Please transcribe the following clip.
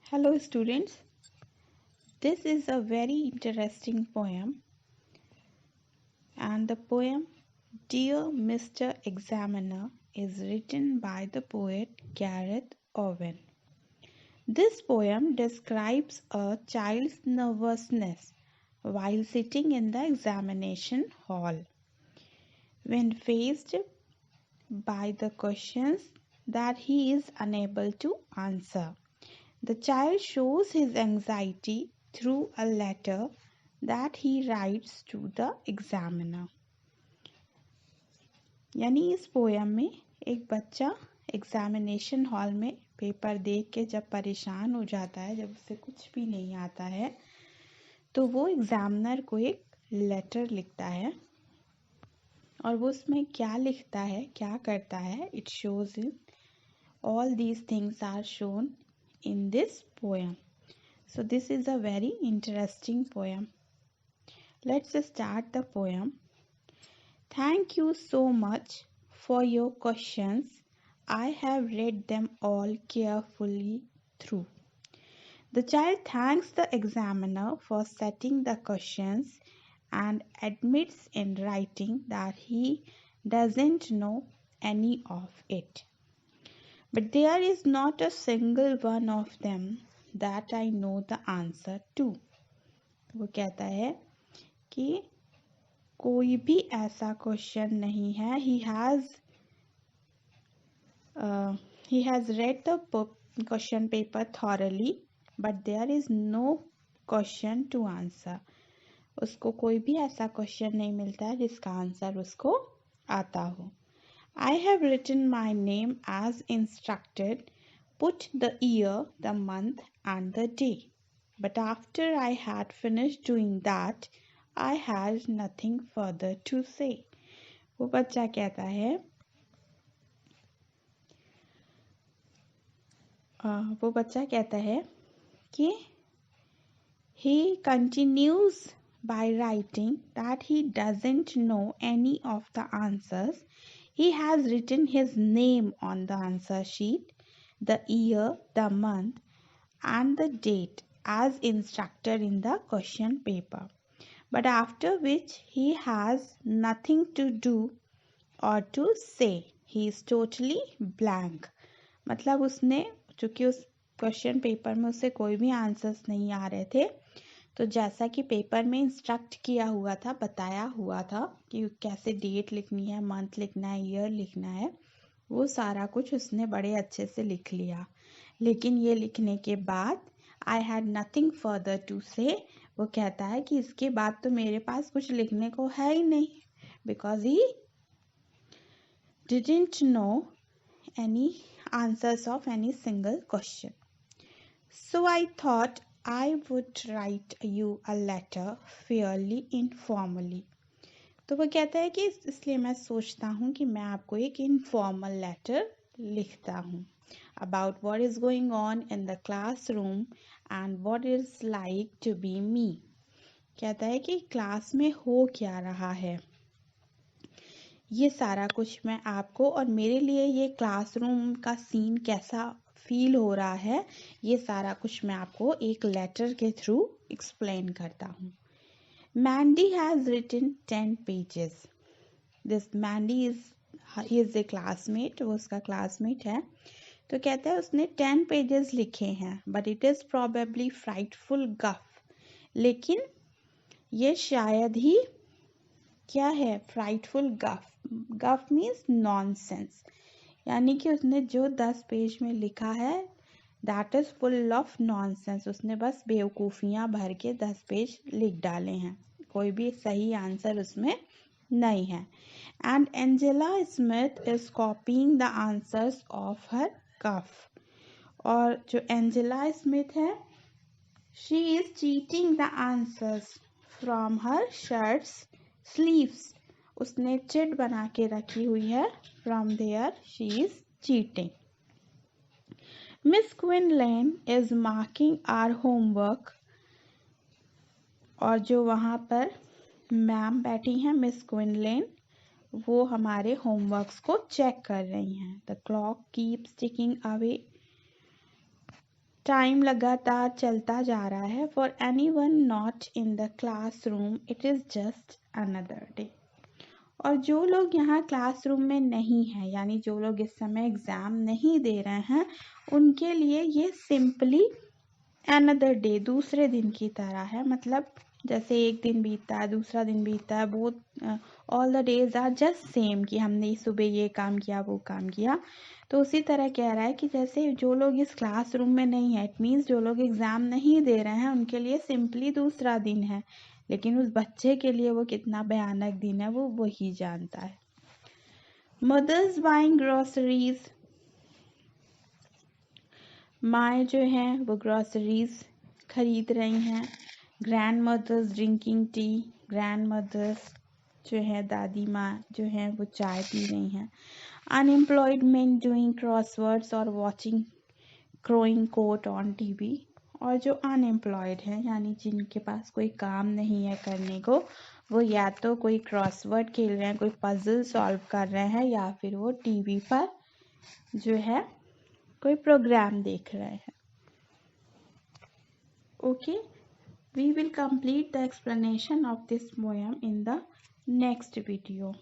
Hello students, this is a very interesting poem and the poem Dear Mr. Examiner is written by the poet Gareth Owen. This poem describes a child's nervousness while sitting in the examination hall when faced by the questions that he is unable to answer. The child shows his anxiety through a letter that he writes to the examiner. यानी इस poem में एक बच्चा examination hall में paper देख के जब परेशान हो जाता है, जब उसे कुछ भी नहीं आता है, तो वो एग्जामिनर को एक लेटर लिखता है और वो उसमें क्या लिखता है, क्या करता है, it shows in all these things are shown in this poem. So this is a very interesting poem. Let's start the poem. Thank you so much for your questions. I have read them all carefully through. The child thanks the examiner for setting the questions and admits in writing that he doesn't know any of it. But there is not a single one of them that I know the answer to. वो कहता है कि कोई भी ऐसा question नहीं है. He has read the question paper thoroughly, but there is no question to answer. उसको कोई भी ऐसा क्वेश्चन नहीं मिलता है जिसका आंसर उसको आता हो. I have written my name as instructed, put the year, the month and the day. But after I had finished doing that, I had nothing further to say. वो बच्चा कहता है कि he continues by writing that he doesn't know any of the answers. He has written his name on the answer sheet, the year, the month, and the date as instructed in the question paper. But after which he has nothing to do or to say. He is totally blank. मतलब उसने चूंकि उस question paper में उसे कोई भी answers नहीं आ रहे थे, तो जैसा कि पेपर में इंस्ट्रक्ट किया हुआ था, बताया हुआ था कि कैसे डेट लिखनी है, मंथ लिखना है, ईयर लिखना है, वो सारा कुछ उसने बड़े अच्छे से लिख लिया. लेकिन ये लिखने के बाद I had nothing further to say, वो कहता है कि इसके बाद तो मेरे पास कुछ लिखने को है ही नहीं, because he didn't know any answers of any single question. So I thought I would write you a letter fairly informally. तो वो कहता है कि इसलिए मैं सोचता हूँ कि मैं आपको एक informal letter लिखता हूँ about what is going on in the classroom and what is like to be me. कहता है कि क्लास में हो क्या रहा है, ये सारा कुछ मैं आपको, और मेरे लिए ये क्लासरूम का सीन कैसा फील हो रहा है, ये सारा कुछ मैं आपको एक लेटर के थ्रू एक्सप्लेन करता हूँ. Mandy has written 10 pages. This Mandy is a classmate, वो उसका क्लासमेट है. तो कहता है उसने 10 पेजेस लिखे हैं, but it is probably frightful गफ. लेकिन ये शायद ही क्या है, फ्राइटफुल गफ. गफ मीन्स नॉनसेंस, यानी कि उसने जो 10 पेज में लिखा है that is full of nonsense. उसने बस बेवकूफ़ियाँ भर के 10 पेज लिख डाले हैं, कोई भी सही आंसर उसमें नहीं है. And Angela Smith is copying the answers of her cuff. और जो एंजेला स्मिथ है, she is cheating the answers from her shirts sleeves. उसने चिट बना के रखी हुई है, from there she is cheating. Miss Quinlan is marking our homework. और जो वहाँ पर मैम बैठी हैं, मिस क्विनलैन, वो हमारे होमवर्क्स को चेक कर रही हैं. The clock keeps ticking away time लगातार चलता जा रहा है। For any one not in the classroom it is just another day. और जो लोग यहाँ क्लासरूम में नहीं हैं, यानी जो लोग इस समय एग्ज़ाम नहीं दे रहे हैं, उनके लिए ये सिंपली अनदर डे, दूसरे दिन की तरह है। मतलब जैसे एक दिन बीतता है, दूसरा दिन बीतता है, both all the days are just same, कि हमने सुबह ये काम किया, वो काम किया। तो उसी तरह कह रहा है कि जैसे जो लोग इस क्लासरूम में नहीं है, इट मीन्स जो लोग एग्ज़ाम नहीं दे रहे हैं, उनके लिए सिंपली दूसरा दिन है, लेकिन उस बच्चे के लिए वो कितना भयानक दिन है वो वही जानता है। मदर्स बाइंग ग्रोसरीज, माएँ जो हैं वो ग्रोसरीज खरीद रही हैं। Grandmother's drinking tea, grandmothers जो है दादी माँ जो हैं वो चाय पी रही हैं। अनएम्प्लॉयड मेन डूइंग क्रॉसवर्ड्स और watching crowing coat on TV. और जो अनएम्प्लॉयड हैं, यानी जिनके पास कोई काम नहीं है करने को, वो या तो कोई क्रॉसवर्ड खेल रहे हैं, कोई पजल सॉल्व कर रहे हैं, या फिर वो टीवी पर जो है कोई प्रोग्राम देख रहे हैं। Okay, we will complete the explanation of this poem in the next video.